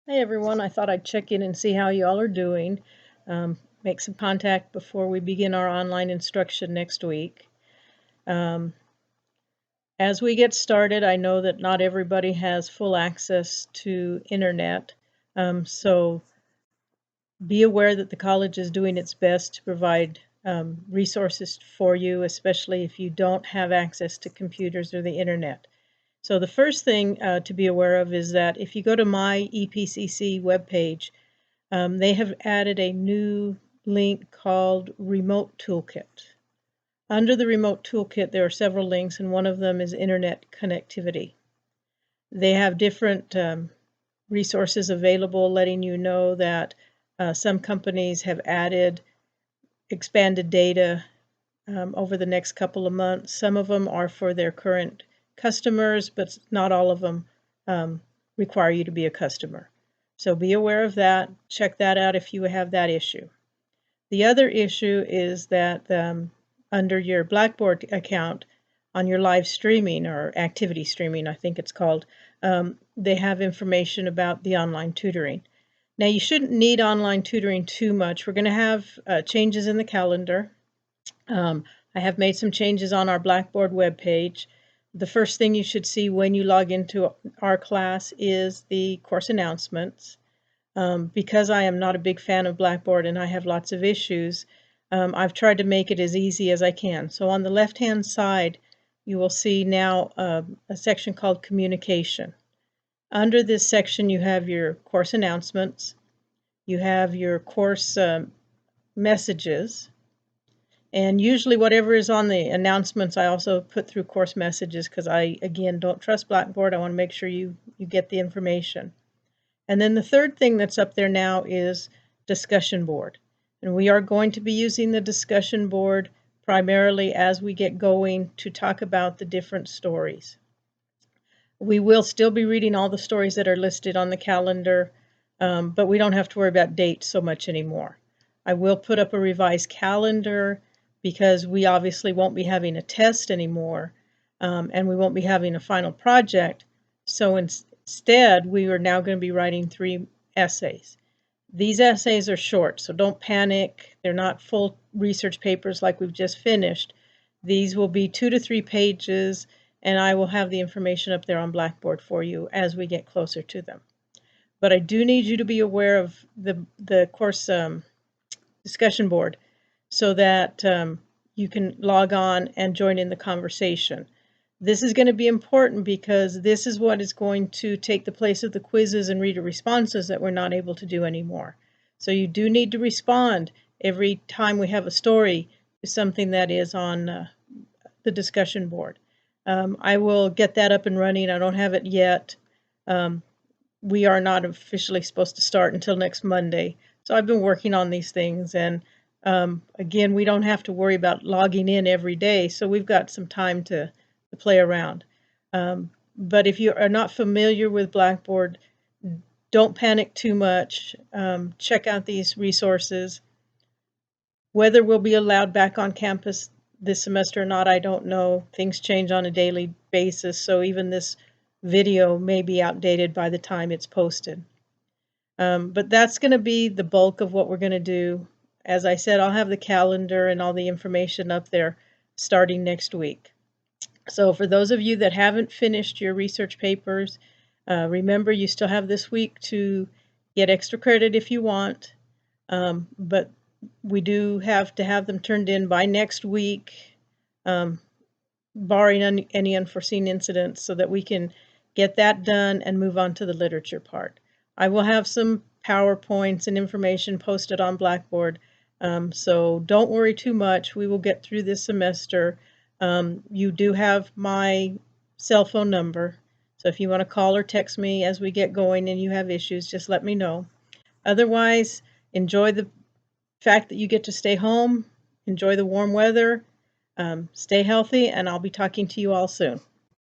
Hey everyone, I thought I'd check in and see how you all are doing. Make some contact before we begin our online instruction next week. Um, as we get started, I know that not everybody has full access to internet, so be aware that the college is doing its best to provide resources for you, especially if you don't have access to computers or the internet. So the first thing to be aware of is that if you go to my EPCC webpage, they have added a new link called Remote Toolkit. Under the Remote Toolkit, there are several links, and one of them is Internet connectivity. They have different resources available letting you know that some companies have added expanded data over the next couple of months. Some of them are for their current customers, but not all of them require you to be a customer. So be aware of that. Check that out if you have that issue. The other issue is that under your Blackboard account on your live streaming or activity streaming, I think it's called, they have information about the online tutoring. Now, you shouldn't need online tutoring too much. We're going to have changes in the calendar. I have made some changes on our Blackboard webpage. The first thing you should see when you log into our class is the course announcements. Because I am not a big fan of Blackboard and I have lots of issues, I've tried to make it as easy as I can. So on the left-hand side, you will see now a section called Communication. Under this section, you have your course announcements, you have your course messages, and usually whatever is on the announcements, I also put through course messages because I, again, don't trust Blackboard. I want to make sure you get the information. And then the third thing that's up there now is discussion board. And we are going to be using the discussion board primarily as we get going to talk about the different stories. We will still be reading all the stories that are listed on the calendar, but we don't have to worry about dates so much anymore. I will put up a revised calendar because we obviously won't be having a test anymore, and we won't be having a final project. So instead, we are now going to be writing 3 essays. These essays are short, so don't panic. They're not full research papers like we've just finished. These will be 2 to 3 pages, and I will have the information up there on Blackboard for you as we get closer to them. But I do need you to be aware of the course discussion board so that you can log on and join in the conversation. This is going to be important because this is what is going to take the place of the quizzes and reader responses that we're not able to do anymore. So you do need to respond every time we have a story to something that is on the discussion board. I will get that up and running. I don't have it yet. We are not officially supposed to start until next Monday. So I've been working on these things, and again, we don't have to worry about logging in every day, so we've got some time to play around. But if you are not familiar with Blackboard, don't panic too much. Check out these resources. Whether we'll be allowed back on campus this semester or not, I don't know. Things change on a daily basis, so even this video may be outdated by the time it's posted. But that's going to be the bulk of what we're going to do. As I said, I'll have the calendar and all the information up there starting next week. So for those of you that haven't finished your research papers, remember you still have this week to get extra credit if you want, but we do have to have them turned in by next week, barring any unforeseen incidents, so that we can get that done and move on to the literature part. I will have some PowerPoints and information posted on Blackboard, so don't worry too much. We will get through this semester. You do have my cell phone number, so if you want to call or text me as we get going and you have issues, just let me know. Otherwise, enjoy the fact that you get to stay home, enjoy the warm weather, stay healthy, and I'll be talking to you all soon.